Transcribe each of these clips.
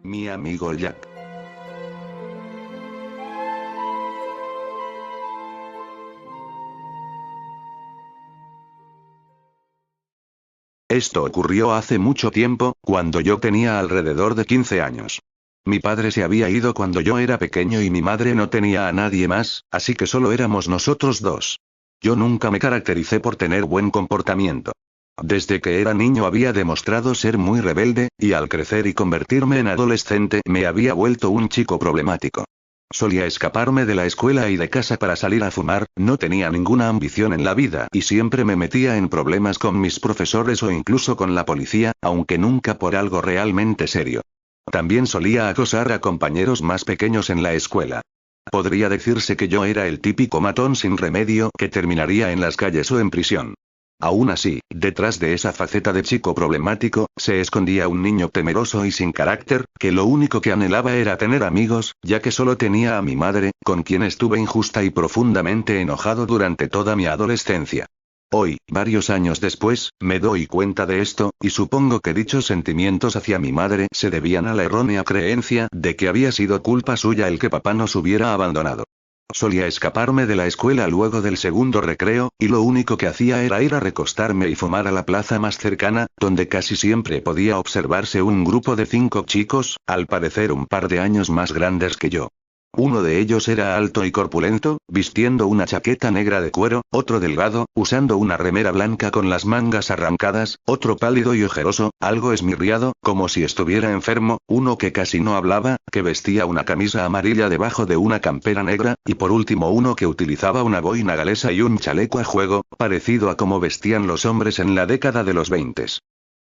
Mi amigo Jack. Esto ocurrió hace mucho tiempo, cuando yo tenía alrededor de 15 años. Mi padre se había ido cuando yo era pequeño y mi madre no tenía a nadie más, así que solo éramos nosotros dos. Yo nunca me caractericé por tener buen comportamiento. Desde que era niño había demostrado ser muy rebelde, y al crecer y convertirme en adolescente me había vuelto un chico problemático. Solía escaparme de la escuela y de casa para salir a fumar, no tenía ninguna ambición en la vida y siempre me metía en problemas con mis profesores o incluso con la policía, aunque nunca por algo realmente serio. También solía acosar a compañeros más pequeños en la escuela. Podría decirse que yo era el típico matón sin remedio que terminaría en las calles o en prisión. Aún así, detrás de esa faceta de chico problemático, se escondía un niño temeroso y sin carácter, que lo único que anhelaba era tener amigos, ya que solo tenía a mi madre, con quien estuve injusta y profundamente enojado durante toda mi adolescencia. Hoy, varios años después, me doy cuenta de esto, y supongo que dichos sentimientos hacia mi madre se debían a la errónea creencia de que había sido culpa suya el que papá nos hubiera abandonado. Solía escaparme de la escuela luego del segundo recreo, y lo único que hacía era ir a recostarme y fumar a la plaza más cercana, donde casi siempre podía observarse un grupo de 5 chicos, al parecer un par de años más grandes que yo. Uno de ellos era alto y corpulento, vistiendo una chaqueta negra de cuero, otro delgado, usando una remera blanca con las mangas arrancadas, otro pálido y ojeroso, algo esmirriado, como si estuviera enfermo, uno que casi no hablaba, que vestía una camisa amarilla debajo de una campera negra, y por último uno que utilizaba una boina galesa y un chaleco a juego, parecido a como vestían los hombres en la década de los 20.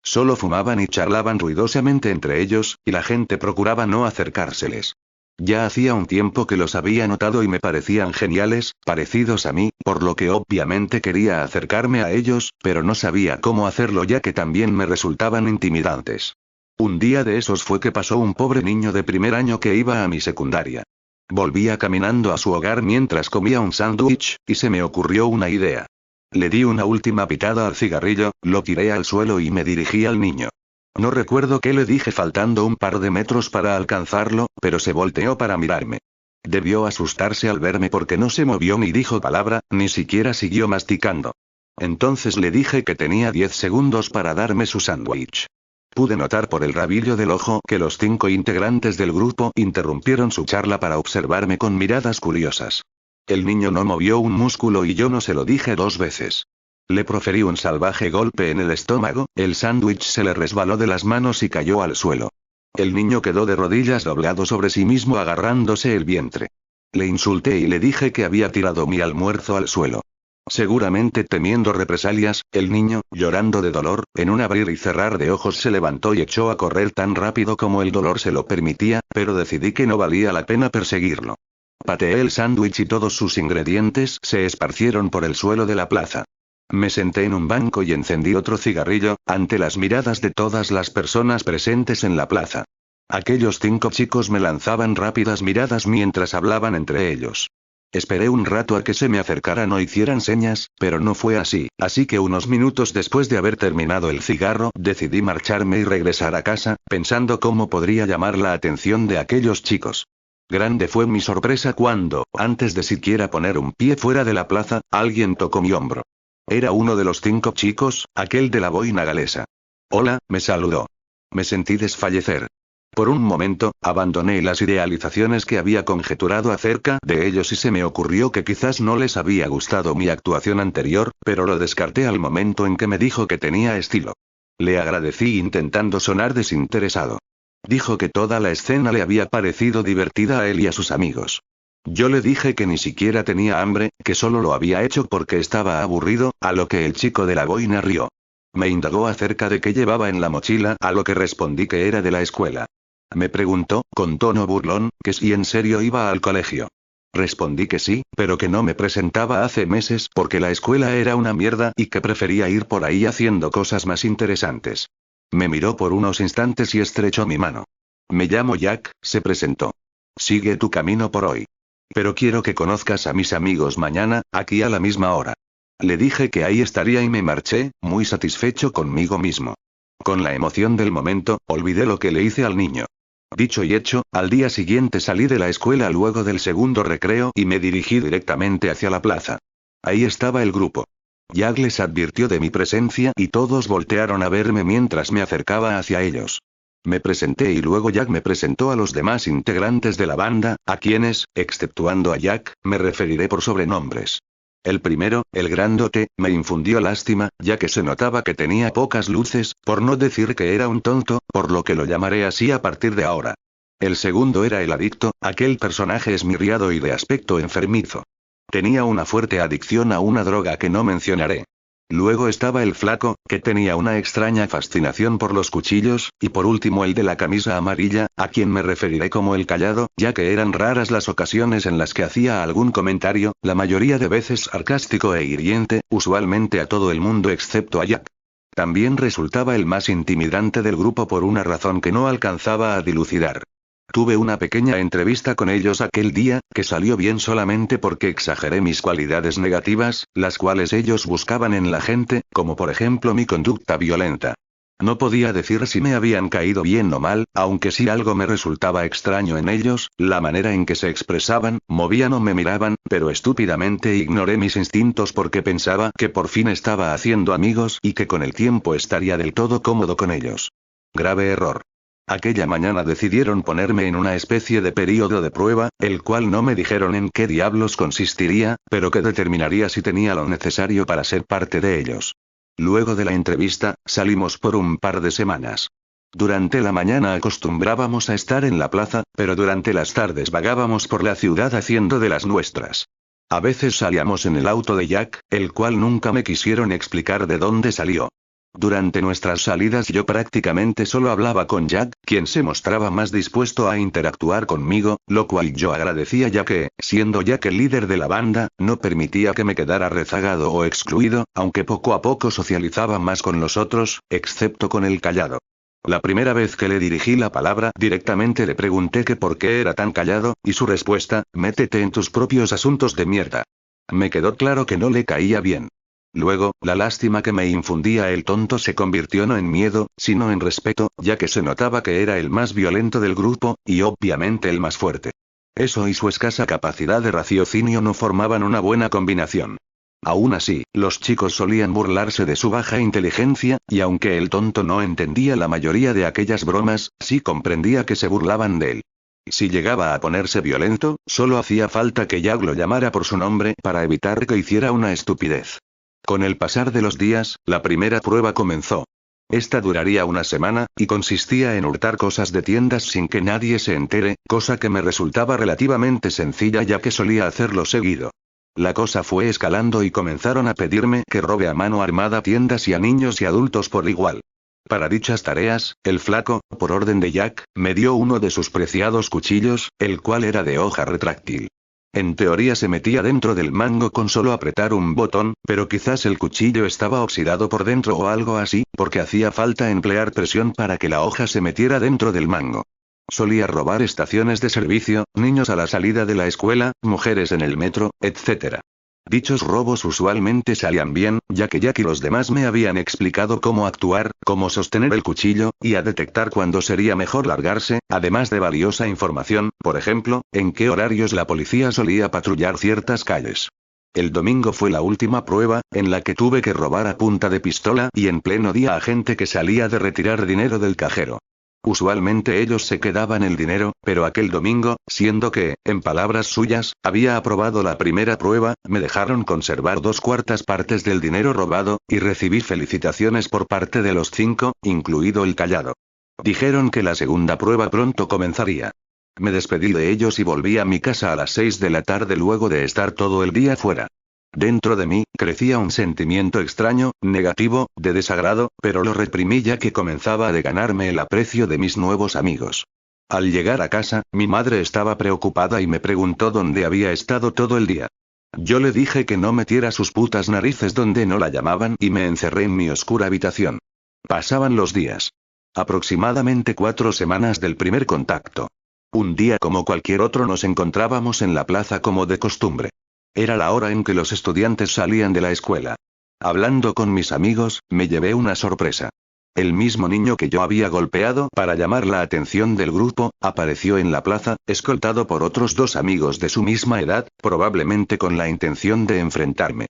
Solo fumaban y charlaban ruidosamente entre ellos, y la gente procuraba no acercárseles. Ya hacía un tiempo que los había notado y me parecían geniales, parecidos a mí, por lo que obviamente quería acercarme a ellos, pero no sabía cómo hacerlo ya que también me resultaban intimidantes. Un día de esos fue que pasó un pobre niño de primer año que iba a mi secundaria. Volvía caminando a su hogar mientras comía un sándwich, y se me ocurrió una idea. Le di una última pitada al cigarrillo, lo tiré al suelo y me dirigí al niño. No recuerdo qué le dije faltando un par de metros para alcanzarlo, pero se volteó para mirarme. Debió asustarse al verme porque no se movió ni dijo palabra, ni siquiera siguió masticando. Entonces le dije que tenía 10 segundos para darme su sándwich. Pude notar por el rabillo del ojo que los 5 integrantes del grupo interrumpieron su charla para observarme con miradas curiosas. El niño no movió un músculo y yo no se lo dije 2 veces. Le proferí un salvaje golpe en el estómago, el sándwich se le resbaló de las manos y cayó al suelo. El niño quedó de rodillas doblado sobre sí mismo agarrándose el vientre. Le insulté y le dije que había tirado mi almuerzo al suelo. Seguramente temiendo represalias, el niño, llorando de dolor, en un abrir y cerrar de ojos se levantó y echó a correr tan rápido como el dolor se lo permitía, pero decidí que no valía la pena perseguirlo. Pateé el sándwich y todos sus ingredientes se esparcieron por el suelo de la plaza. Me senté en un banco y encendí otro cigarrillo, ante las miradas de todas las personas presentes en la plaza. Aquellos 5 chicos me lanzaban rápidas miradas mientras hablaban entre ellos. Esperé un rato a que se me acercaran o hicieran señas, pero no fue así que unos minutos después de haber terminado el cigarro decidí marcharme y regresar a casa, pensando cómo podría llamar la atención de aquellos chicos. Grande fue mi sorpresa cuando, antes de siquiera poner un pie fuera de la plaza, alguien tocó mi hombro. Era uno de los 5 chicos, aquel de la boina galesa. Hola, me saludó. Me sentí desfallecer. Por un momento, abandoné las idealizaciones que había conjeturado acerca de ellos y se me ocurrió que quizás no les había gustado mi actuación anterior, pero lo descarté al momento en que me dijo que tenía estilo. Le agradecí intentando sonar desinteresado. Dijo que toda la escena le había parecido divertida a él y a sus amigos. Yo le dije que ni siquiera tenía hambre, que solo lo había hecho porque estaba aburrido, a lo que el chico de la boina rió. Me indagó acerca de qué llevaba en la mochila, a lo que respondí que era de la escuela. Me preguntó, con tono burlón, que si en serio iba al colegio. Respondí que sí, pero que no me presentaba hace meses porque la escuela era una mierda y que prefería ir por ahí haciendo cosas más interesantes. Me miró por unos instantes y estrechó mi mano. Me llamo Jack, se presentó. Sigue tu camino por hoy. Pero quiero que conozcas a mis amigos mañana, aquí a la misma hora. Le dije que ahí estaría y me marché, muy satisfecho conmigo mismo. Con la emoción del momento, olvidé lo que le hice al niño. Dicho y hecho, al día siguiente salí de la escuela luego del segundo recreo y me dirigí directamente hacia la plaza. Ahí estaba el grupo. Jack les advirtió de mi presencia y todos voltearon a verme mientras me acercaba hacia ellos. Me presenté y luego Jack me presentó a los demás integrantes de la banda, a quienes, exceptuando a Jack, me referiré por sobrenombres. El primero, el grandote, me infundió lástima, ya que se notaba que tenía pocas luces, por no decir que era un tonto, por lo que lo llamaré así a partir de ahora. El segundo era el adicto, aquel personaje esmirriado y de aspecto enfermizo. Tenía una fuerte adicción a una droga que no mencionaré. Luego estaba el flaco, que tenía una extraña fascinación por los cuchillos, y por último el de la camisa amarilla, a quien me referiré como el callado, ya que eran raras las ocasiones en las que hacía algún comentario, la mayoría de veces sarcástico e hiriente, usualmente a todo el mundo excepto a Jack. También resultaba el más intimidante del grupo por una razón que no alcanzaba a dilucidar. Tuve una pequeña entrevista con ellos aquel día, que salió bien solamente porque exageré mis cualidades negativas, las cuales ellos buscaban en la gente, como por ejemplo mi conducta violenta. No podía decir si me habían caído bien o mal, aunque sí algo me resultaba extraño en ellos, la manera en que se expresaban, movían o me miraban, pero estúpidamente ignoré mis instintos porque pensaba que por fin estaba haciendo amigos y que con el tiempo estaría del todo cómodo con ellos. Grave error. Aquella mañana decidieron ponerme en una especie de período de prueba, el cual no me dijeron en qué diablos consistiría, pero que determinaría si tenía lo necesario para ser parte de ellos. Luego de la entrevista, salimos por un par de semanas. Durante la mañana acostumbrábamos a estar en la plaza, pero durante las tardes vagábamos por la ciudad haciendo de las nuestras. A veces salíamos en el auto de Jack, el cual nunca me quisieron explicar de dónde salió. Durante nuestras salidas yo prácticamente solo hablaba con Jack, quien se mostraba más dispuesto a interactuar conmigo, lo cual yo agradecía ya que, siendo Jack el líder de la banda, no permitía que me quedara rezagado o excluido, aunque poco a poco socializaba más con los otros, excepto con el callado. La primera vez que le dirigí la palabra directamente le pregunté que por qué era tan callado, y su respuesta, métete en tus propios asuntos de mierda. Me quedó claro que no le caía bien. Luego, la lástima que me infundía el tonto se convirtió no en miedo, sino en respeto, ya que se notaba que era el más violento del grupo, y obviamente el más fuerte. Eso y su escasa capacidad de raciocinio no formaban una buena combinación. Aún así, los chicos solían burlarse de su baja inteligencia, y aunque el tonto no entendía la mayoría de aquellas bromas, sí comprendía que se burlaban de él. Si llegaba a ponerse violento, solo hacía falta que Jack lo llamara por su nombre para evitar que hiciera una estupidez. Con el pasar de los días, la primera prueba comenzó. Esta duraría una semana, y consistía en hurtar cosas de tiendas sin que nadie se entere, cosa que me resultaba relativamente sencilla ya que solía hacerlo seguido. La cosa fue escalando y comenzaron a pedirme que robe a mano armada tiendas y a niños y adultos por igual. Para dichas tareas, el flaco, por orden de Jack, me dio uno de sus preciados cuchillos, el cual era de hoja retráctil. En teoría se metía dentro del mango con solo apretar un botón, pero quizás el cuchillo estaba oxidado por dentro o algo así, porque hacía falta emplear presión para que la hoja se metiera dentro del mango. Solía robar estaciones de servicio, niños a la salida de la escuela, mujeres en el metro, etc. Dichos robos usualmente salían bien, ya que Jack y los demás me habían explicado cómo actuar, cómo sostener el cuchillo, y a detectar cuándo sería mejor largarse, además de valiosa información, por ejemplo, en qué horarios la policía solía patrullar ciertas calles. El domingo fue la última prueba, en la que tuve que robar a punta de pistola y en pleno día a gente que salía de retirar dinero del cajero. Usualmente ellos se quedaban el dinero, pero aquel domingo, siendo que, en palabras suyas, había aprobado la primera prueba, me dejaron conservar 2/4 partes del dinero robado, y recibí felicitaciones por parte de los 5, incluido el callado. Dijeron que la segunda prueba pronto comenzaría. Me despedí de ellos y volví a mi casa a las 6 de la tarde luego de estar todo el día fuera. Dentro de mí, crecía un sentimiento extraño, negativo, de desagrado, pero lo reprimí ya que comenzaba a ganarme el aprecio de mis nuevos amigos. Al llegar a casa, mi madre estaba preocupada y me preguntó dónde había estado todo el día. Yo le dije que no metiera sus putas narices donde no la llamaban y me encerré en mi oscura habitación. Pasaban los días. Aproximadamente 4 semanas del primer contacto. Un día como cualquier otro nos encontrábamos en la plaza como de costumbre. Era la hora en que los estudiantes salían de la escuela. Hablando con mis amigos, me llevé una sorpresa. El mismo niño que yo había golpeado para llamar la atención del grupo, apareció en la plaza, escoltado por otros dos amigos de su misma edad, probablemente con la intención de enfrentarme.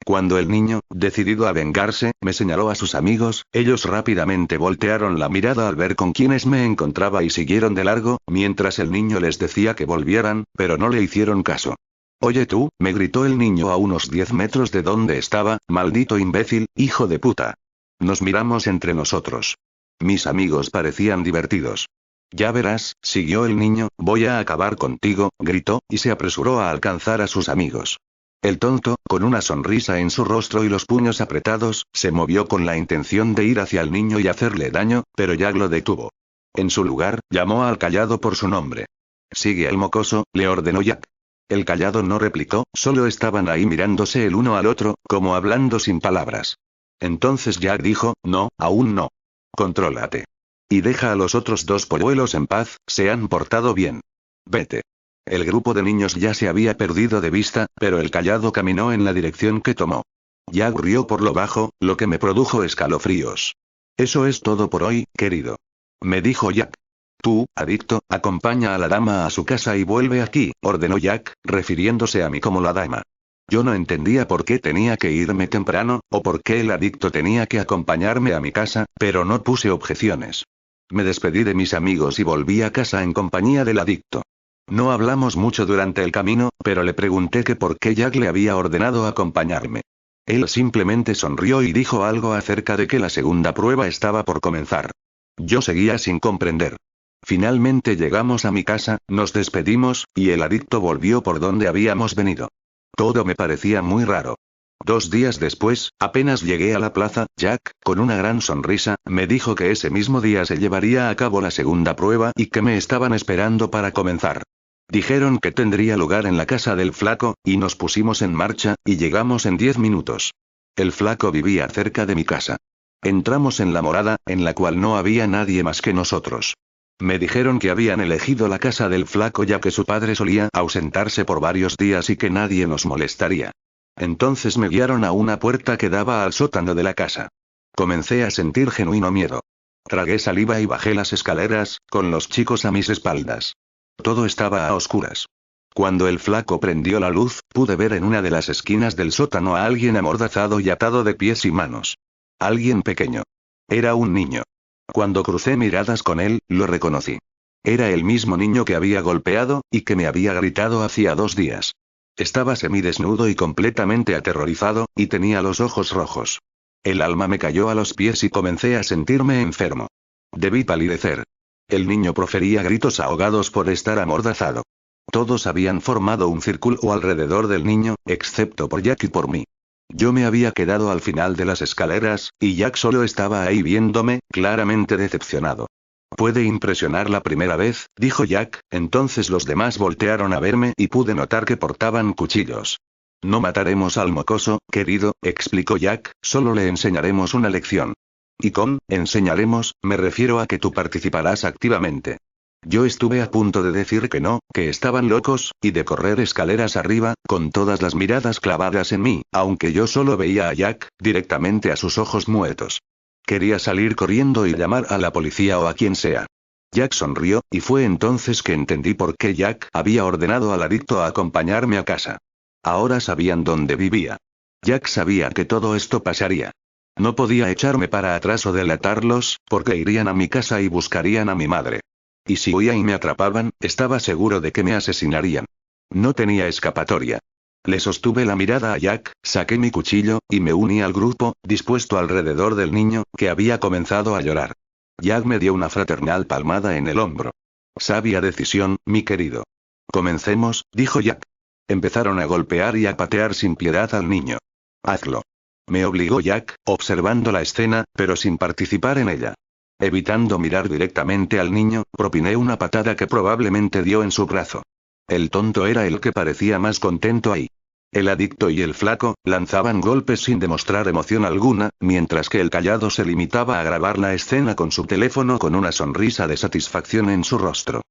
Cuando el niño, decidido a vengarse, me señaló a sus amigos, ellos rápidamente voltearon la mirada al ver con quiénes me encontraba y siguieron de largo, mientras el niño les decía que volvieran, pero no le hicieron caso. «Oye tú», me gritó el niño a unos 10 metros de donde estaba, «maldito imbécil, hijo de puta». Nos miramos entre nosotros. Mis amigos parecían divertidos. «Ya verás», siguió el niño, «voy a acabar contigo», gritó, y se apresuró a alcanzar a sus amigos. El tonto, con una sonrisa en su rostro y los puños apretados, se movió con la intención de ir hacia el niño y hacerle daño, pero Jack lo detuvo. En su lugar, llamó al callado por su nombre. «Sigue al mocoso», le ordenó Jack. El callado no replicó, solo estaban ahí mirándose el uno al otro, como hablando sin palabras. Entonces Jack dijo, «No, aún no. Contrólate. Y deja a los otros dos polluelos en paz, se han portado bien. Vete». El grupo de niños ya se había perdido de vista, pero el callado caminó en la dirección que tomó. Jack rió por lo bajo, lo que me produjo escalofríos. «Eso es todo por hoy, querido», me dijo Jack. «Tú, adicto, acompaña a la dama a su casa y vuelve aquí», ordenó Jack, refiriéndose a mí como la dama. Yo no entendía por qué tenía que irme temprano, o por qué el adicto tenía que acompañarme a mi casa, pero no puse objeciones. Me despedí de mis amigos y volví a casa en compañía del adicto. No hablamos mucho durante el camino, pero le pregunté que por qué Jack le había ordenado acompañarme. Él simplemente sonrió y dijo algo acerca de que la segunda prueba estaba por comenzar. Yo seguía sin comprender. Finalmente llegamos a mi casa, nos despedimos, y el adicto volvió por donde habíamos venido. Todo me parecía muy raro. 2 días después, apenas llegué a la plaza, Jack, con una gran sonrisa, me dijo que ese mismo día se llevaría a cabo la segunda prueba y que me estaban esperando para comenzar. Dijeron que tendría lugar en la casa del flaco, y nos pusimos en marcha, y llegamos en 10 minutos. El flaco vivía cerca de mi casa. Entramos en la morada, en la cual no había nadie más que nosotros. Me dijeron que habían elegido la casa del flaco ya que su padre solía ausentarse por varios días y que nadie nos molestaría. Entonces me guiaron a una puerta que daba al sótano de la casa. Comencé a sentir genuino miedo. Tragué saliva y bajé las escaleras, con los chicos a mis espaldas. Todo estaba a oscuras. Cuando el flaco prendió la luz, pude ver en una de las esquinas del sótano a alguien amordazado y atado de pies y manos. Alguien pequeño. Era un niño. Cuando crucé miradas con él, lo reconocí. Era el mismo niño que había golpeado, y que me había gritado hacía 2 días. Estaba semidesnudo y completamente aterrorizado, y tenía los ojos rojos. El alma me cayó a los pies y comencé a sentirme enfermo. Debí palidecer. El niño profería gritos ahogados por estar amordazado. Todos habían formado un círculo alrededor del niño, excepto por Jack y por mí. Yo me había quedado al final de las escaleras, y Jack solo estaba ahí viéndome, claramente decepcionado. «Puede impresionar la primera vez», dijo Jack, entonces los demás voltearon a verme y pude notar que portaban cuchillos. «No mataremos al mocoso, querido», explicó Jack, «solo le enseñaremos una lección». Y con enseñaremos, me refiero a que tú participarás activamente. Yo estuve a punto de decir que no, que estaban locos, y de correr escaleras arriba, con todas las miradas clavadas en mí, aunque yo solo veía a Jack, directamente a sus ojos muertos. Quería salir corriendo y llamar a la policía o a quien sea. Jack sonrió, y fue entonces que entendí por qué Jack había ordenado al adicto a acompañarme a casa. Ahora sabían dónde vivía. Jack sabía que todo esto pasaría. No podía echarme para atrás o delatarlos, porque irían a mi casa y buscarían a mi madre. Y si huía y me atrapaban, estaba seguro de que me asesinarían. No tenía escapatoria. Le sostuve la mirada a Jack, saqué mi cuchillo, y me uní al grupo, dispuesto alrededor del niño, que había comenzado a llorar. Jack me dio una fraternal palmada en el hombro. «Sabia decisión, mi querido». «Comencemos», dijo Jack. Empezaron a golpear y a patear sin piedad al niño. «Hazlo». Me obligó Jack, observando la escena, pero sin participar en ella. Evitando mirar directamente al niño, propiné una patada que probablemente dio en su brazo. El tonto era el que parecía más contento ahí. El adicto y el flaco lanzaban golpes sin demostrar emoción alguna, mientras que el callado se limitaba a grabar la escena con su teléfono con una sonrisa de satisfacción en su rostro.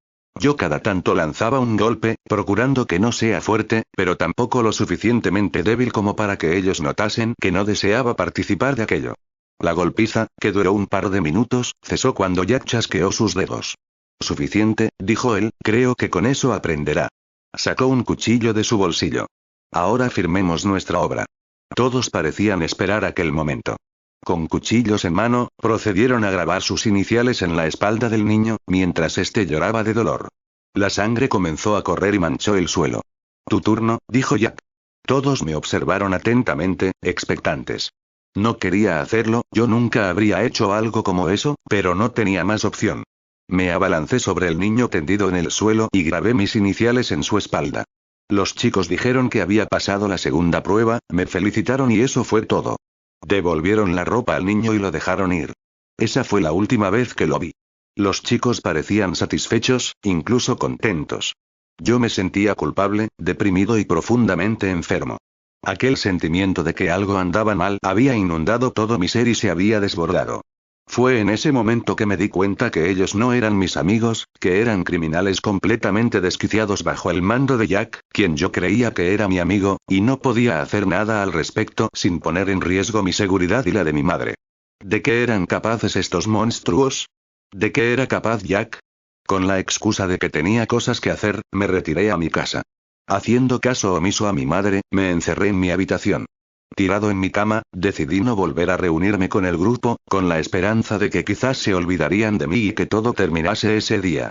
Yo cada tanto lanzaba un golpe, procurando que no sea fuerte, pero tampoco lo suficientemente débil como para que ellos notasen que no deseaba participar de aquello. La golpiza, que duró un par de minutos, cesó cuando Jack chasqueó sus dedos. Suficiente, dijo él, creo que con eso aprenderá. Sacó un cuchillo de su bolsillo. Ahora firmemos nuestra obra. Todos parecían esperar aquel momento. Con cuchillos en mano, procedieron a grabar sus iniciales en la espalda del niño, mientras éste lloraba de dolor. La sangre comenzó a correr y manchó el suelo. Tu turno, dijo Jack. Todos me observaron atentamente, expectantes. No quería hacerlo, yo nunca habría hecho algo como eso, pero no tenía más opción. Me abalancé sobre el niño tendido en el suelo y grabé mis iniciales en su espalda. Los chicos dijeron que había pasado la segunda prueba, me felicitaron y eso fue todo. Devolvieron la ropa al niño y lo dejaron ir. Esa fue la última vez que lo vi. Los chicos parecían satisfechos, incluso contentos. Yo me sentía culpable, deprimido y profundamente enfermo. Aquel sentimiento de que algo andaba mal había inundado todo mi ser y se había desbordado. Fue en ese momento que me di cuenta que ellos no eran mis amigos, que eran criminales completamente desquiciados bajo el mando de Jack, quien yo creía que era mi amigo, y no podía hacer nada al respecto sin poner en riesgo mi seguridad y la de mi madre. ¿De qué eran capaces estos monstruos? ¿De qué era capaz Jack? Con la excusa de que tenía cosas que hacer, me retiré a mi casa. Haciendo caso omiso a mi madre, me encerré en mi habitación. Tirado en mi cama, decidí no volver a reunirme con el grupo, con la esperanza de que quizás se olvidarían de mí y que todo terminase ese día.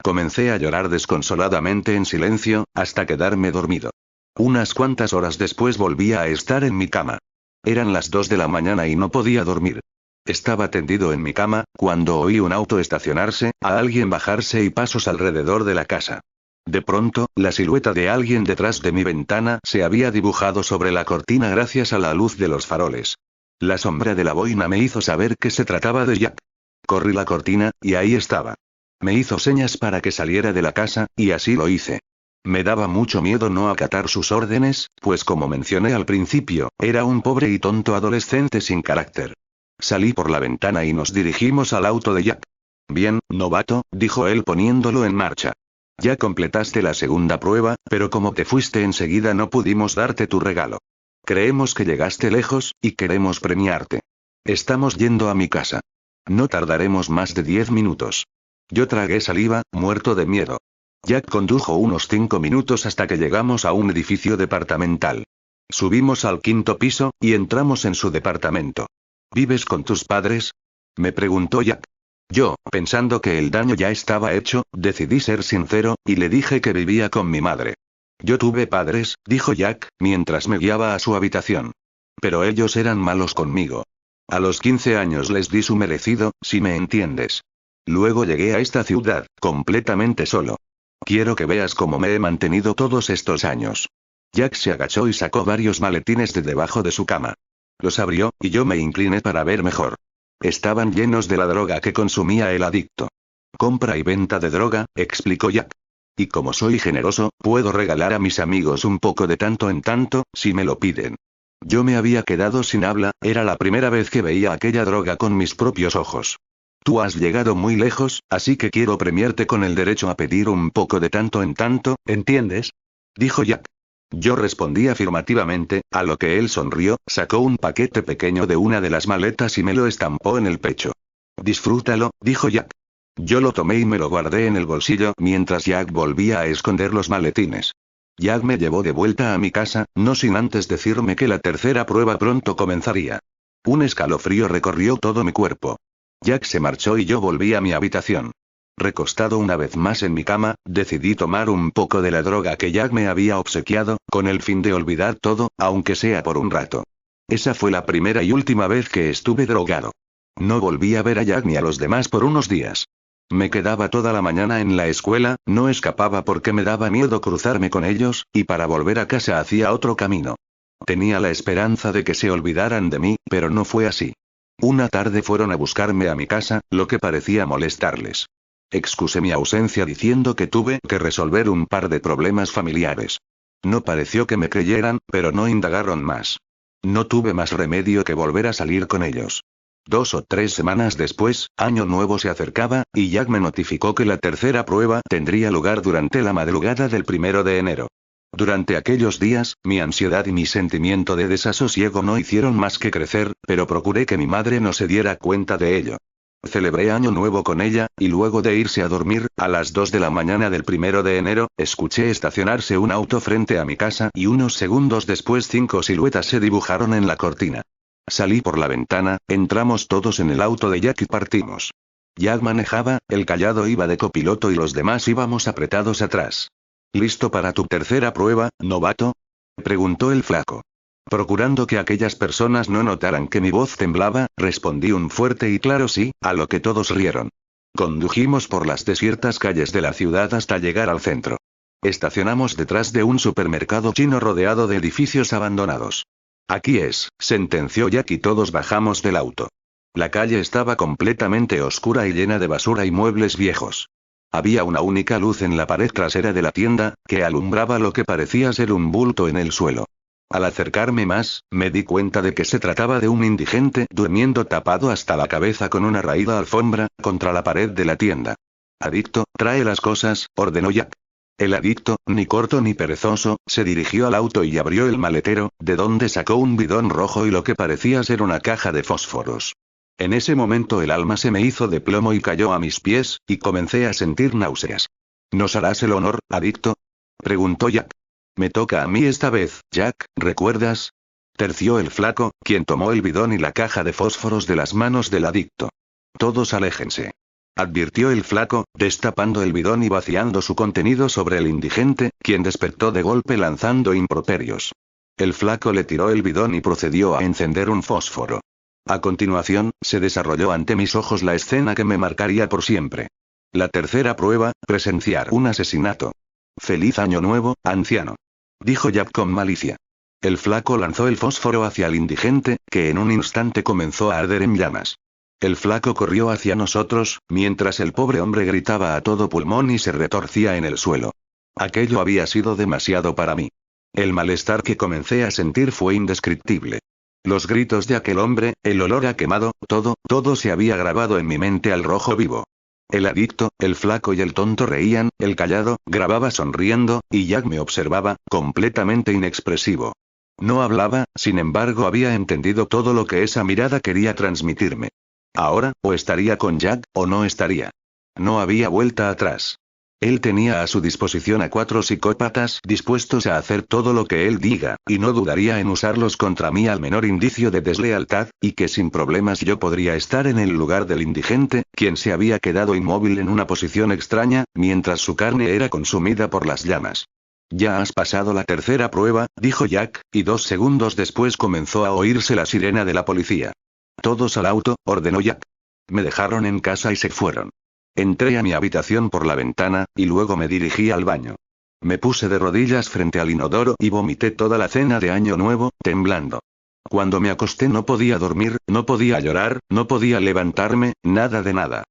Comencé a llorar desconsoladamente en silencio, hasta quedarme dormido. Unas cuantas horas después volvía a estar en mi cama. Eran las 2 de la mañana y no podía dormir. Estaba tendido en mi cama, cuando oí un auto estacionarse, a alguien bajarse y pasos alrededor de la casa. De pronto, la silueta de alguien detrás de mi ventana se había dibujado sobre la cortina gracias a la luz de los faroles. La sombra de la boina me hizo saber que se trataba de Jack. Corrí la cortina, y ahí estaba. Me hizo señas para que saliera de la casa, y así lo hice. Me daba mucho miedo no acatar sus órdenes, pues como mencioné al principio, era un pobre y tonto adolescente sin carácter. Salí por la ventana y nos dirigimos al auto de Jack. Bien, novato, dijo él poniéndolo en marcha. Ya completaste la segunda prueba, pero como te fuiste enseguida no pudimos darte tu regalo. Creemos que llegaste lejos, y queremos premiarte. Estamos yendo a mi casa. No tardaremos más de 10 minutos. Yo tragué saliva, muerto de miedo. Jack condujo unos 5 minutos hasta que llegamos a un edificio departamental. Subimos al 5.º piso, y entramos en su departamento. ¿Vives con tus padres? Me preguntó Jack. Yo, pensando que el daño ya estaba hecho, decidí ser sincero, y le dije que vivía con mi madre. Yo tuve padres, dijo Jack, mientras me guiaba a su habitación. Pero ellos eran malos conmigo. A los 15 años les di su merecido, si me entiendes. Luego llegué a esta ciudad, completamente solo. Quiero que veas cómo me he mantenido todos estos años. Jack se agachó y sacó varios maletines de debajo de su cama. Los abrió, y yo me incliné para ver mejor. Estaban llenos de la droga que consumía el adicto. Compra y venta de droga, explicó Jack. Y como soy generoso, puedo regalar a mis amigos un poco de tanto en tanto, si me lo piden. Yo me había quedado sin habla, era la primera vez que veía aquella droga con mis propios ojos. Tú has llegado muy lejos, así que quiero premiarte con el derecho a pedir un poco de tanto en tanto, ¿entiendes? Dijo Jack. Yo respondí afirmativamente, a lo que él sonrió, sacó un paquete pequeño de una de las maletas y me lo estampó en el pecho. Disfrútalo, dijo Jack. Yo lo tomé y me lo guardé en el bolsillo mientras Jack volvía a esconder los maletines. Jack me llevó de vuelta a mi casa, no sin antes decirme que la tercera prueba pronto comenzaría. Un escalofrío recorrió todo mi cuerpo. Jack se marchó y yo volví a mi habitación. Recostado una vez más en mi cama, decidí tomar un poco de la droga que Jack me había obsequiado, con el fin de olvidar todo, aunque sea por un rato. Esa fue la primera y última vez que estuve drogado. No volví a ver a Jack ni a los demás por unos días. Me quedaba toda la mañana en la escuela, no escapaba porque me daba miedo cruzarme con ellos, y para volver a casa hacía otro camino. Tenía la esperanza de que se olvidaran de mí, pero no fue así. Una tarde fueron a buscarme a mi casa, lo que parecía molestarles. Excusé mi ausencia diciendo que tuve que resolver un par de problemas familiares. No pareció que me creyeran, pero no indagaron más. No tuve más remedio que volver a salir con ellos. 2 o 3 semanas después, Año Nuevo se acercaba, y Jack me notificó que la tercera prueba tendría lugar durante la madrugada del 1 de enero. Durante aquellos días, mi ansiedad y mi sentimiento de desasosiego no hicieron más que crecer, pero procuré que mi madre no se diera cuenta de ello. Celebré Año Nuevo con ella, y luego de irse a dormir, a las 2 de la mañana del 1 de enero, escuché estacionarse un auto frente a mi casa y unos segundos después 5 siluetas se dibujaron en la cortina. Salí por la ventana, entramos todos en el auto de Jack y partimos. Jack manejaba, el Callado iba de copiloto y los demás íbamos apretados atrás. ¿Listo para tu tercera prueba, novato?, preguntó el flaco. Procurando que aquellas personas no notaran que mi voz temblaba, respondí un fuerte y claro sí, a lo que todos rieron. Condujimos por las desiertas calles de la ciudad hasta llegar al centro. Estacionamos detrás de un supermercado chino rodeado de edificios abandonados. Aquí es, sentenció Jack y todos bajamos del auto. La calle estaba completamente oscura y llena de basura y muebles viejos. Había una única luz en la pared trasera de la tienda, que alumbraba lo que parecía ser un bulto en el suelo. Al acercarme más, me di cuenta de que se trataba de un indigente durmiendo tapado hasta la cabeza con una raída alfombra, contra la pared de la tienda. Adicto, trae las cosas, ordenó Jack. El adicto, ni corto ni perezoso, se dirigió al auto y abrió el maletero, de donde sacó un bidón rojo y lo que parecía ser una caja de fósforos. En ese momento el alma se me hizo de plomo y cayó a mis pies, y comencé a sentir náuseas. ¿Nos harás el honor, adicto?, preguntó Jack. Me toca a mí esta vez, Jack, ¿recuerdas?, terció el flaco, quien tomó el bidón y la caja de fósforos de las manos del adicto. Todos aléjense, advirtió el flaco, destapando el bidón y vaciando su contenido sobre el indigente, quien despertó de golpe lanzando improperios. El flaco le tiró el bidón y procedió a encender un fósforo. A continuación, se desarrolló ante mis ojos la escena que me marcaría por siempre. La tercera prueba, presenciar un asesinato. Feliz año nuevo, anciano, dijo Jack con malicia. El flaco lanzó el fósforo hacia el indigente, que en un instante comenzó a arder en llamas. El flaco corrió hacia nosotros, mientras el pobre hombre gritaba a todo pulmón y se retorcía en el suelo. Aquello había sido demasiado para mí. El malestar que comencé a sentir fue indescriptible. Los gritos de aquel hombre, el olor a quemado, todo se había grabado en mi mente al rojo vivo. El adicto, el flaco y el tonto reían, el Callado grababa sonriendo, y Jack me observaba, completamente inexpresivo. No hablaba, sin embargo había entendido todo lo que esa mirada quería transmitirme. Ahora, o estaría con Jack, o no estaría. No había vuelta atrás. Él tenía a su disposición a 4 psicópatas dispuestos a hacer todo lo que él diga, y no dudaría en usarlos contra mí al menor indicio de deslealtad, y que sin problemas yo podría estar en el lugar del indigente, quien se había quedado inmóvil en una posición extraña, mientras su carne era consumida por las llamas. Ya has pasado la tercera prueba, dijo Jack, y 2 segundos después comenzó a oírse la sirena de la policía. Todos al auto, ordenó Jack. Me dejaron en casa y se fueron. Entré a mi habitación por la ventana, y luego me dirigí al baño. Me puse de rodillas frente al inodoro y vomité toda la cena de Año Nuevo, temblando. Cuando me acosté no podía dormir, no podía llorar, no podía levantarme, nada de nada.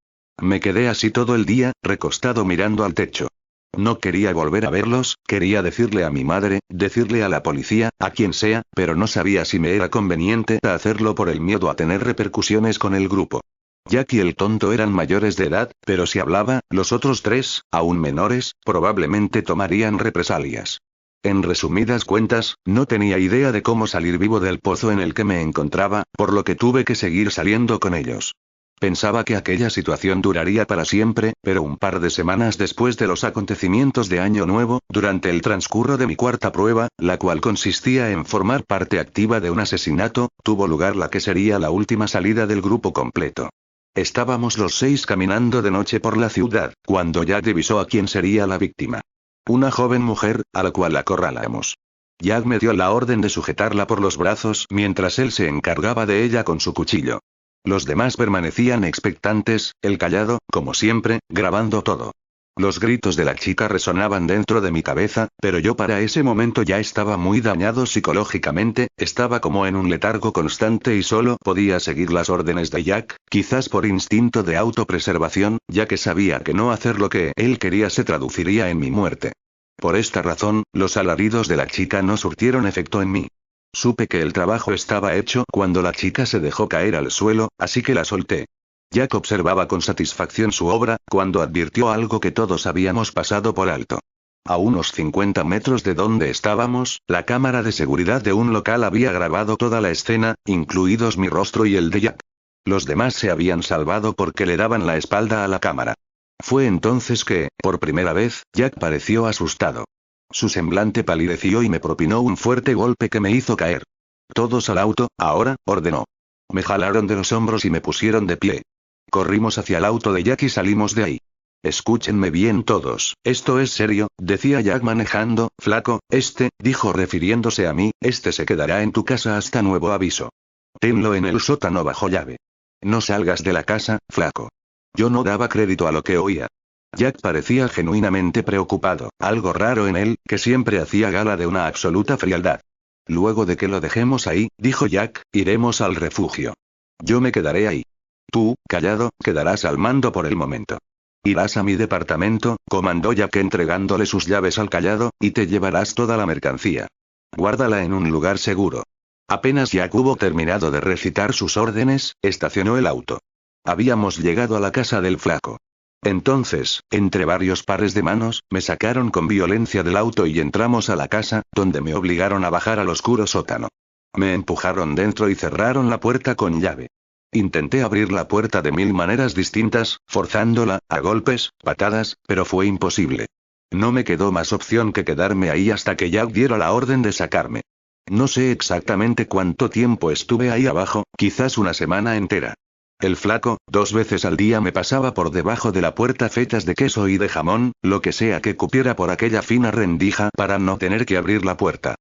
Me quedé así todo el día, recostado mirando al techo. No quería volver a verlos, quería decirle a mi madre, decirle a la policía, a quien sea, pero no sabía si me era conveniente hacerlo por el miedo a tener repercusiones con el grupo. Jack y el tonto eran mayores de edad, pero si hablaba, los otros 3, aún menores, probablemente tomarían represalias. En resumidas cuentas, no tenía idea de cómo salir vivo del pozo en el que me encontraba, por lo que tuve que seguir saliendo con ellos. Pensaba que aquella situación duraría para siempre, pero un par de semanas después de los acontecimientos de Año Nuevo, durante el transcurso de mi cuarta prueba, la cual consistía en formar parte activa de un asesinato, tuvo lugar la que sería la última salida del grupo completo. Estábamos los 6 caminando de noche por la ciudad, cuando Jack divisó a quién sería la víctima. Una joven mujer, a la cual acorralamos. Jack me dio la orden de sujetarla por los brazos mientras él se encargaba de ella con su cuchillo. Los demás permanecían expectantes, el Callado, como siempre, grabando todo. Los gritos de la chica resonaban dentro de mi cabeza, pero yo para ese momento ya estaba muy dañado psicológicamente, estaba como en un letargo constante y solo podía seguir las órdenes de Jack, quizás por instinto de autopreservación, ya que sabía que no hacer lo que él quería se traduciría en mi muerte. Por esta razón, los alaridos de la chica no surtieron efecto en mí. Supe que el trabajo estaba hecho cuando la chica se dejó caer al suelo, así que la solté. Jack observaba con satisfacción su obra, cuando advirtió algo que todos habíamos pasado por alto. A unos 50 metros de donde estábamos, la cámara de seguridad de un local había grabado toda la escena, incluidos mi rostro y el de Jack. Los demás se habían salvado porque le daban la espalda a la cámara. Fue entonces que, por primera vez, Jack pareció asustado. Su semblante palideció y me propinó un fuerte golpe que me hizo caer. «Todos al auto, ahora», ordenó. Me jalaron de los hombros y me pusieron de pie. Corrimos hacia el auto de Jack y salimos de ahí. «Escúchenme bien todos, esto es serio», decía Jack manejando. «Flaco, dijo refiriéndose a mí, se quedará en tu casa hasta nuevo aviso. Tenlo en el sótano bajo llave. No salgas de la casa, flaco». Yo no daba crédito a lo que oía. Jack parecía genuinamente preocupado, algo raro en él, que siempre hacía gala de una absoluta frialdad. «Luego de que lo dejemos ahí», dijo Jack, «iremos al refugio. Yo me quedaré ahí. Tú, Callado, quedarás al mando por el momento. Irás a mi departamento», comandó Jack entregándole sus llaves al Callado, «y te llevarás toda la mercancía. Guárdala en un lugar seguro». Apenas Jack hubo terminado de recitar sus órdenes, estacionó el auto. Habíamos llegado a la casa del flaco. Entonces, entre varios pares de manos, me sacaron con violencia del auto y entramos a la casa, donde me obligaron a bajar al oscuro sótano. Me empujaron dentro y cerraron la puerta con llave. Intenté abrir la puerta de 1000 maneras distintas, forzándola, a golpes, patadas, pero fue imposible. No me quedó más opción que quedarme ahí hasta que Jack diera la orden de sacarme. No sé exactamente cuánto tiempo estuve ahí abajo, quizás una semana entera. El flaco, 2 veces al día me pasaba por debajo de la puerta fetas de queso y de jamón, lo que sea que cupiera por aquella fina rendija para no tener que abrir la puerta.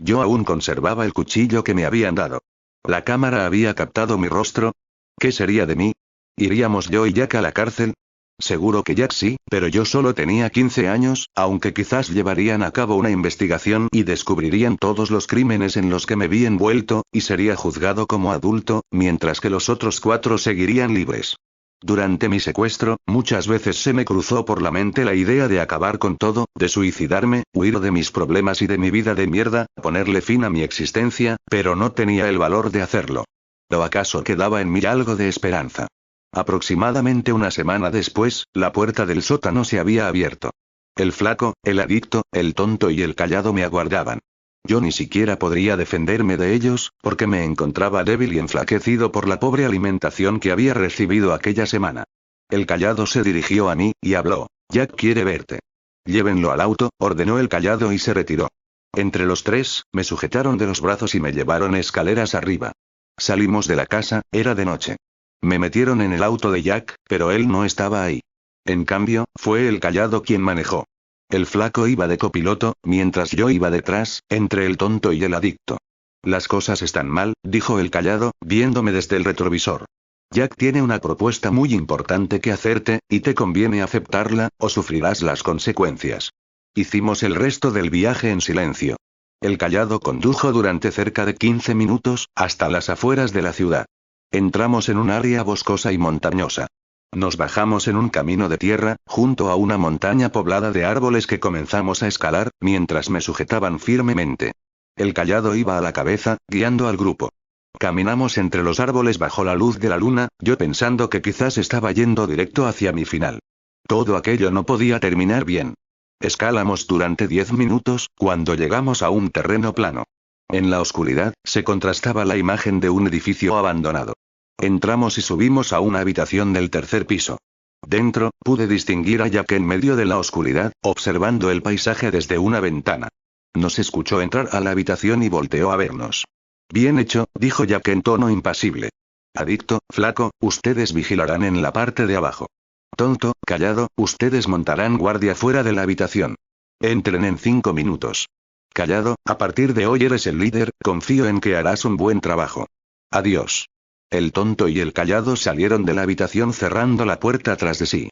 Yo aún conservaba el cuchillo que me habían dado. ¿La cámara había captado mi rostro? ¿Qué sería de mí? ¿Iríamos yo y Jack a la cárcel? Seguro que Jack sí, pero yo solo tenía 15 años, aunque quizás llevarían a cabo una investigación y descubrirían todos los crímenes en los que me vi envuelto, y sería juzgado como adulto, mientras que los otros 4 seguirían libres. Durante mi secuestro, muchas veces se me cruzó por la mente la idea de acabar con todo, de suicidarme, huir de mis problemas y de mi vida de mierda, ponerle fin a mi existencia, pero no tenía el valor de hacerlo. ¿O acaso quedaba en mí algo de esperanza? Aproximadamente una semana después, la puerta del sótano se había abierto. El flaco, el adicto, el tonto y el Callado me aguardaban. Yo ni siquiera podría defenderme de ellos, porque me encontraba débil y enflaquecido por la pobre alimentación que había recibido aquella semana. El Callado se dirigió a mí, y habló. «Jack quiere verte». «Llévenlo al auto», ordenó el Callado y se retiró. Entre los 3, me sujetaron de los brazos y me llevaron escaleras arriba. Salimos de la casa, era de noche. Me metieron en el auto de Jack, pero él no estaba ahí. En cambio, fue el Callado quien manejó. El flaco iba de copiloto, mientras yo iba detrás, entre el tonto y el adicto. «Las cosas están mal», dijo el Callado, viéndome desde el retrovisor. «Jack tiene una propuesta muy importante que hacerte, y te conviene aceptarla, o sufrirás las consecuencias». Hicimos el resto del viaje en silencio. El Callado condujo durante cerca de 15 minutos, hasta las afueras de la ciudad. Entramos en un área boscosa y montañosa. Nos bajamos en un camino de tierra, junto a una montaña poblada de árboles que comenzamos a escalar, mientras me sujetaban firmemente. El Callado iba a la cabeza, guiando al grupo. Caminamos entre los árboles bajo la luz de la luna, yo pensando que quizás estaba yendo directo hacia mi final. Todo aquello no podía terminar bien. Escalamos durante 10 minutos, cuando llegamos a un terreno plano. En la oscuridad, se contrastaba la imagen de un edificio abandonado. Entramos y subimos a una habitación del 3er piso. Dentro, pude distinguir a Jack en medio de la oscuridad, observando el paisaje desde una ventana. Nos escuchó entrar a la habitación y volteó a vernos. «Bien hecho», dijo Jack en tono impasible. «Adicto, flaco, ustedes vigilarán en la parte de abajo. Tonto, Callado, ustedes montarán guardia fuera de la habitación. Entren en 5 minutos. Callado, a partir de hoy eres el líder, confío en que harás un buen trabajo. Adiós». El tonto y el Callado salieron de la habitación cerrando la puerta tras de sí.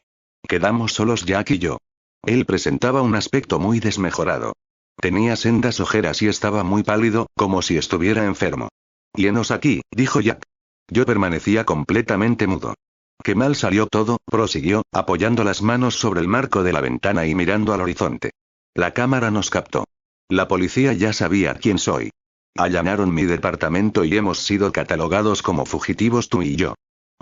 Quedamos solos Jack y yo. Él presentaba un aspecto muy desmejorado. Tenía sendas ojeras y estaba muy pálido, como si estuviera enfermo. «Y henos aquí», dijo Jack. Yo permanecía completamente mudo. «Qué mal salió todo», prosiguió, apoyando las manos sobre el marco de la ventana y mirando al horizonte. «La cámara nos captó. La policía ya sabía quién soy. Allanaron mi departamento y hemos sido catalogados como fugitivos tú y yo.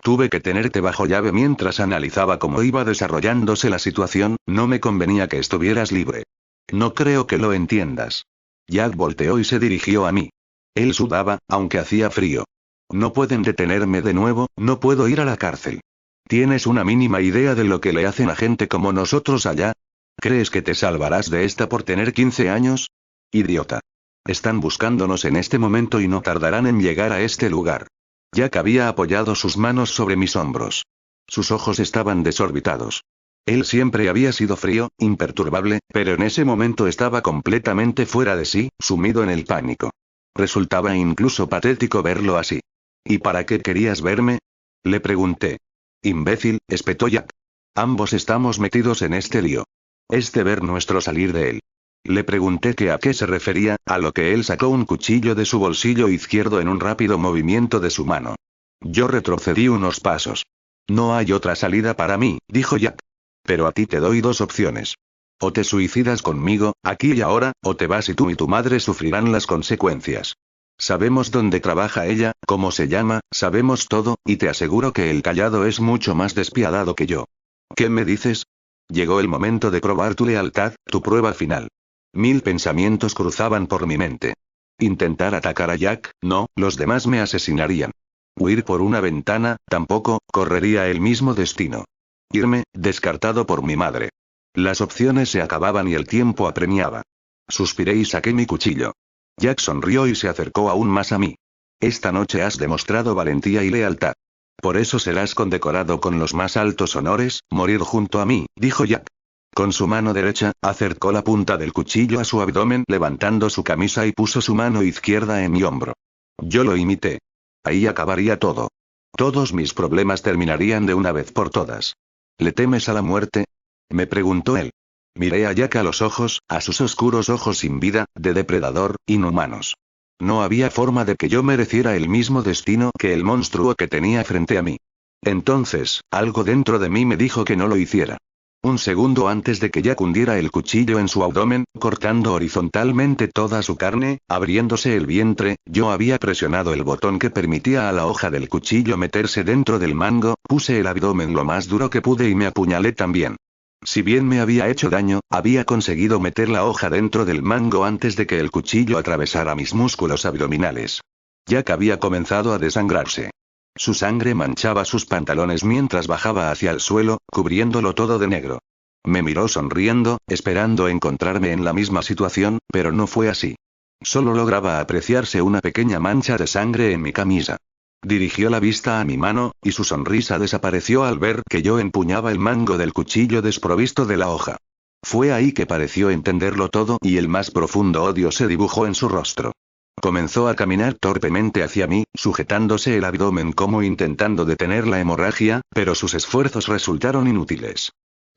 Tuve que tenerte bajo llave mientras analizaba cómo iba desarrollándose la situación, no me convenía que estuvieras libre. No creo que lo entiendas. Jack volteó y se dirigió a mí. Él sudaba, aunque hacía frío. No pueden detenerme de nuevo, no puedo ir a la cárcel. ¿Tienes una mínima idea de lo que le hacen a gente como nosotros allá? ¿Crees que te salvarás de esta por tener 15 años? Idiota. Están buscándonos en este momento y no tardarán en llegar a este lugar. Jack había apoyado sus manos sobre mis hombros. Sus ojos estaban desorbitados. Él siempre había sido frío, imperturbable, pero en ese momento estaba completamente fuera de sí, sumido en el pánico. Resultaba incluso patético verlo así. ¿Y para qué querías verme? Le pregunté. Imbécil, espetó Jack. Ambos estamos metidos en este lío. Es deber nuestro salir de él. Le pregunté que a qué se refería, a lo que él sacó un cuchillo de su bolsillo izquierdo en un rápido movimiento de su mano. Yo retrocedí unos pasos. No hay otra salida para mí, dijo Jack. Pero a ti te doy dos opciones. O te suicidas conmigo, aquí y ahora, o te vas y tú y tu madre sufrirán las consecuencias. Sabemos dónde trabaja ella, cómo se llama, sabemos todo, y te aseguro que el Callado es mucho más despiadado que yo. ¿Qué me dices? Llegó el momento de probar tu lealtad, tu prueba final. 1000 pensamientos cruzaban por mi mente. Intentar atacar a Jack, no, los demás me asesinarían. Huir por una ventana, tampoco, correría el mismo destino. Irme, descartado por mi madre. Las opciones se acababan y el tiempo apremiaba. Suspiré y saqué mi cuchillo. Jack sonrió y se acercó aún más a mí. Esta noche has demostrado valentía y lealtad. Por eso serás condecorado con los más altos honores, morir junto a mí, dijo Jack. Con su mano derecha, acercó la punta del cuchillo a su abdomen levantando su camisa y puso su mano izquierda en mi hombro. Yo lo imité. Ahí acabaría todo. Todos mis problemas terminarían de una vez por todas. ¿Le temes a la muerte? Me preguntó él. Miré a Jack a los ojos, a sus oscuros ojos sin vida, de depredador, inhumanos. No había forma de que yo mereciera el mismo destino que el monstruo que tenía frente a mí. Entonces, algo dentro de mí me dijo que no lo hiciera. Un segundo antes de que Jack hundiera el cuchillo en su abdomen, cortando horizontalmente toda su carne, abriéndose el vientre, yo había presionado el botón que permitía a la hoja del cuchillo meterse dentro del mango, puse el abdomen lo más duro que pude y me apuñalé también. Si bien me había hecho daño, había conseguido meter la hoja dentro del mango antes de que el cuchillo atravesara mis músculos abdominales. Jack había comenzado a desangrarse. Su sangre manchaba sus pantalones mientras bajaba hacia el suelo, cubriéndolo todo de negro. Me miró sonriendo, esperando encontrarme en la misma situación, pero no fue así. Solo lograba apreciarse una pequeña mancha de sangre en mi camisa. Dirigió la vista a mi mano, y su sonrisa desapareció al ver que yo empuñaba el mango del cuchillo desprovisto de la hoja. Fue ahí que pareció entenderlo todo y el más profundo odio se dibujó en su rostro. Comenzó a caminar torpemente hacia mí, sujetándose el abdomen como intentando detener la hemorragia, pero sus esfuerzos resultaron inútiles.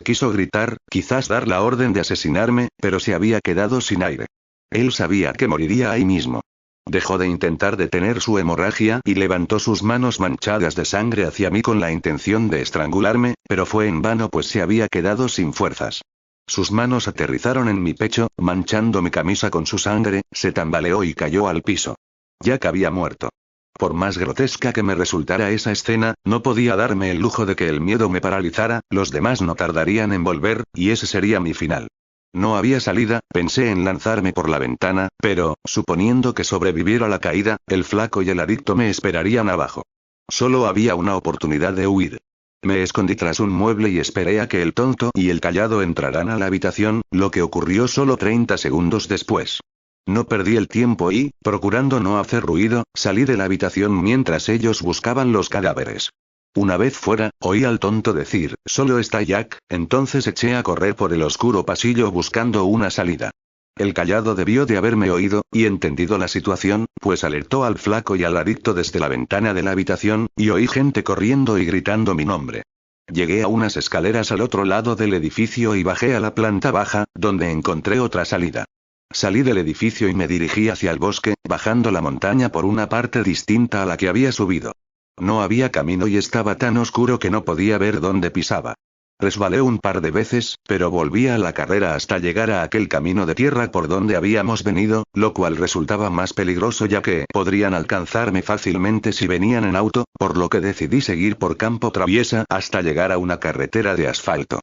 Quiso gritar, quizás dar la orden de asesinarme, pero se había quedado sin aire. Él sabía que moriría ahí mismo. Dejó de intentar detener su hemorragia y levantó sus manos manchadas de sangre hacia mí con la intención de estrangularme, pero fue en vano pues se había quedado sin fuerzas. Sus manos aterrizaron en mi pecho, manchando mi camisa con su sangre, se tambaleó y cayó al piso. Jack había muerto. Por más grotesca que me resultara esa escena, no podía darme el lujo de que el miedo me paralizara, los demás no tardarían en volver, y ese sería mi final. No había salida, pensé en lanzarme por la ventana, pero, suponiendo que sobreviviera la caída, el flaco y el adicto me esperarían abajo. Solo había una oportunidad de huir. Me escondí tras un mueble y esperé a que el tonto y el Callado entraran a la habitación, lo que ocurrió solo 30 segundos después. No perdí el tiempo y, procurando no hacer ruido, salí de la habitación mientras ellos buscaban los cadáveres. Una vez fuera, oí al tonto decir, «Solo está Jack», entonces eché a correr por el oscuro pasillo buscando una salida. El Callado debió de haberme oído, y entendido la situación, pues alertó al flaco y al adicto desde la ventana de la habitación, y oí gente corriendo y gritando mi nombre. Llegué a unas escaleras al otro lado del edificio y bajé a la planta baja, donde encontré otra salida. Salí del edificio y me dirigí hacia el bosque, bajando la montaña por una parte distinta a la que había subido. No había camino y estaba tan oscuro que no podía ver dónde pisaba. Resbalé un par de veces, pero volví a la carrera hasta llegar a aquel camino de tierra por donde habíamos venido, lo cual resultaba más peligroso ya que podrían alcanzarme fácilmente si venían en auto, por lo que decidí seguir por campo traviesa hasta llegar a una carretera de asfalto.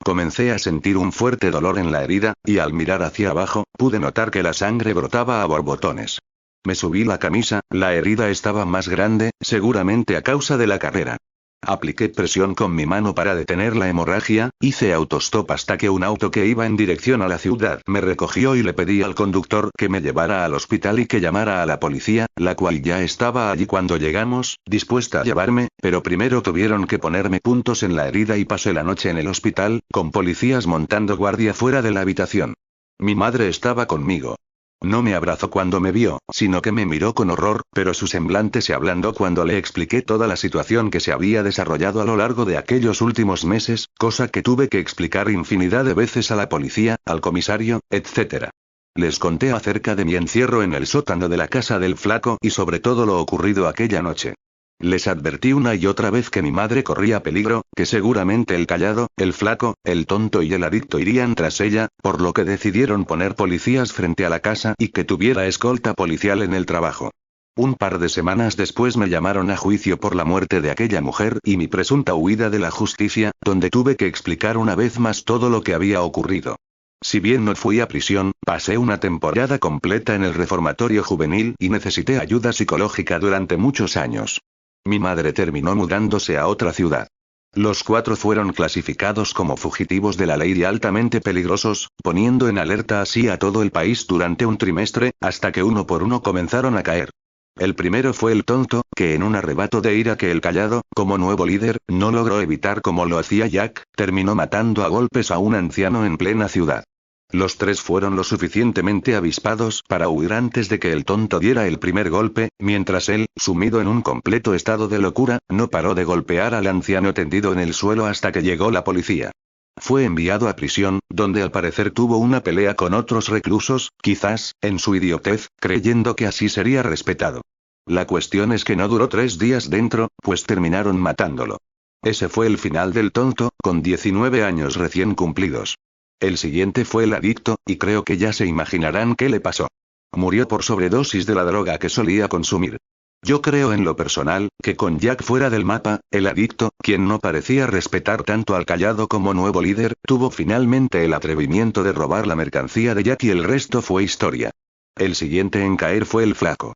Comencé a sentir un fuerte dolor en la herida, y al mirar hacia abajo, pude notar que la sangre brotaba a borbotones. Me subí la camisa, la herida estaba más grande, seguramente a causa de la carrera. Apliqué presión con mi mano para detener la hemorragia, hice autostop hasta que un auto que iba en dirección a la ciudad me recogió y le pedí al conductor que me llevara al hospital y que llamara a la policía, la cual ya estaba allí cuando llegamos, dispuesta a llevarme, pero primero tuvieron que ponerme puntos en la herida y pasé la noche en el hospital, con policías montando guardia fuera de la habitación. Mi madre estaba conmigo. No me abrazó cuando me vio, sino que me miró con horror, pero su semblante se ablandó cuando le expliqué toda la situación que se había desarrollado a lo largo de aquellos últimos meses, cosa que tuve que explicar infinidad de veces a la policía, al comisario, etc. Les conté acerca de mi encierro en el sótano de la casa del flaco y sobre todo lo ocurrido aquella noche. Les advertí una y otra vez que mi madre corría peligro, que seguramente el callado, el flaco, el tonto y el adicto irían tras ella, por lo que decidieron poner policías frente a la casa y que tuviera escolta policial en el trabajo. Un par de semanas después me llamaron a juicio por la muerte de aquella mujer y mi presunta huida de la justicia, donde tuve que explicar una vez más todo lo que había ocurrido. Si bien no fui a prisión, pasé una temporada completa en el reformatorio juvenil y necesité ayuda psicológica durante muchos años. Mi madre terminó mudándose a otra ciudad. Los 4 fueron clasificados como fugitivos de la ley y altamente peligrosos, poniendo en alerta así a todo el país durante un trimestre, hasta que uno por uno comenzaron a caer. El primero fue el tonto, que en un arrebato de ira que el callado, como nuevo líder, no logró evitar como lo hacía Jack, terminó matando a golpes a un anciano en plena ciudad. Los 3 fueron lo suficientemente avispados para huir antes de que el tonto diera el primer golpe, mientras él, sumido en un completo estado de locura, no paró de golpear al anciano tendido en el suelo hasta que llegó la policía. Fue enviado a prisión, donde al parecer tuvo una pelea con otros reclusos, quizás, en su idiotez, creyendo que así sería respetado. La cuestión es que no duró 3 días dentro, pues terminaron matándolo. Ese fue el final del tonto, con 19 años recién cumplidos. El siguiente fue el adicto, y creo que ya se imaginarán qué le pasó. Murió por sobredosis de la droga que solía consumir. Yo creo en lo personal, que con Jack fuera del mapa, el adicto, quien no parecía respetar tanto al callado como nuevo líder, tuvo finalmente el atrevimiento de robar la mercancía de Jack y el resto fue historia. El siguiente en caer fue el flaco.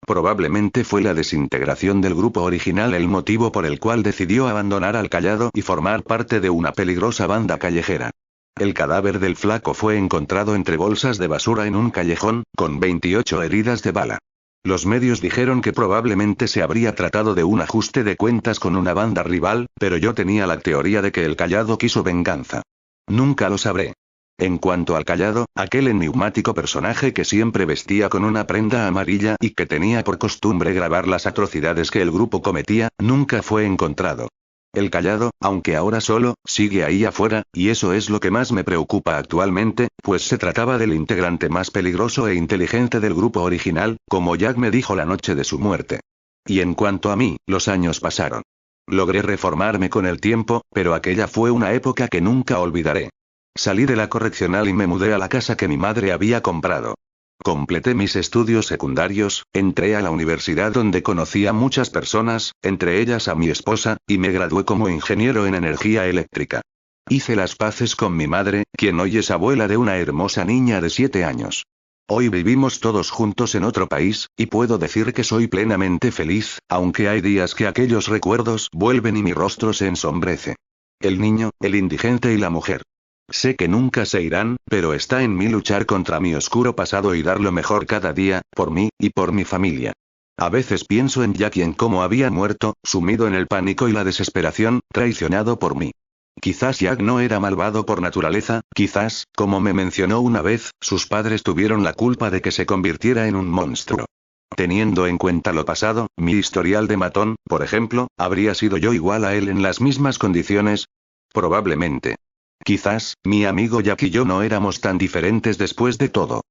Probablemente fue la desintegración del grupo original el motivo por el cual decidió abandonar al callado y formar parte de una peligrosa banda callejera. El cadáver del flaco fue encontrado entre bolsas de basura en un callejón, con 28 heridas de bala. Los medios dijeron que probablemente se habría tratado de un ajuste de cuentas con una banda rival, pero yo tenía la teoría de que el callado quiso venganza. Nunca lo sabré. En cuanto al callado, aquel enigmático personaje que siempre vestía con una prenda amarilla y que tenía por costumbre grabar las atrocidades que el grupo cometía, nunca fue encontrado. El callado, aunque ahora solo, sigue ahí afuera, y eso es lo que más me preocupa actualmente, pues se trataba del integrante más peligroso e inteligente del grupo original, como Jack me dijo la noche de su muerte. Y en cuanto a mí, los años pasaron. Logré reformarme con el tiempo, pero aquella fue una época que nunca olvidaré. Salí de la correccional y me mudé a la casa que mi madre había comprado. Completé mis estudios secundarios, entré a la universidad donde conocí a muchas personas, entre ellas a mi esposa, y me gradué como ingeniero en energía eléctrica. Hice las paces con mi madre, quien hoy es abuela de una hermosa niña de 7 años. Hoy vivimos todos juntos en otro país, y puedo decir que soy plenamente feliz, aunque hay días que aquellos recuerdos vuelven y mi rostro se ensombrece. El niño, el indigente y la mujer. Sé que nunca se irán, pero está en mí luchar contra mi oscuro pasado y dar lo mejor cada día, por mí, y por mi familia. A veces pienso en Jack y en cómo había muerto, sumido en el pánico y la desesperación, traicionado por mí. Quizás Jack no era malvado por naturaleza, quizás, como me mencionó una vez, sus padres tuvieron la culpa de que se convirtiera en un monstruo. Teniendo en cuenta lo pasado, mi historial de matón, por ejemplo, ¿habría sido yo igual a él en las mismas condiciones? Probablemente. Quizás, mi amigo Jack y yo no éramos tan diferentes después de todo.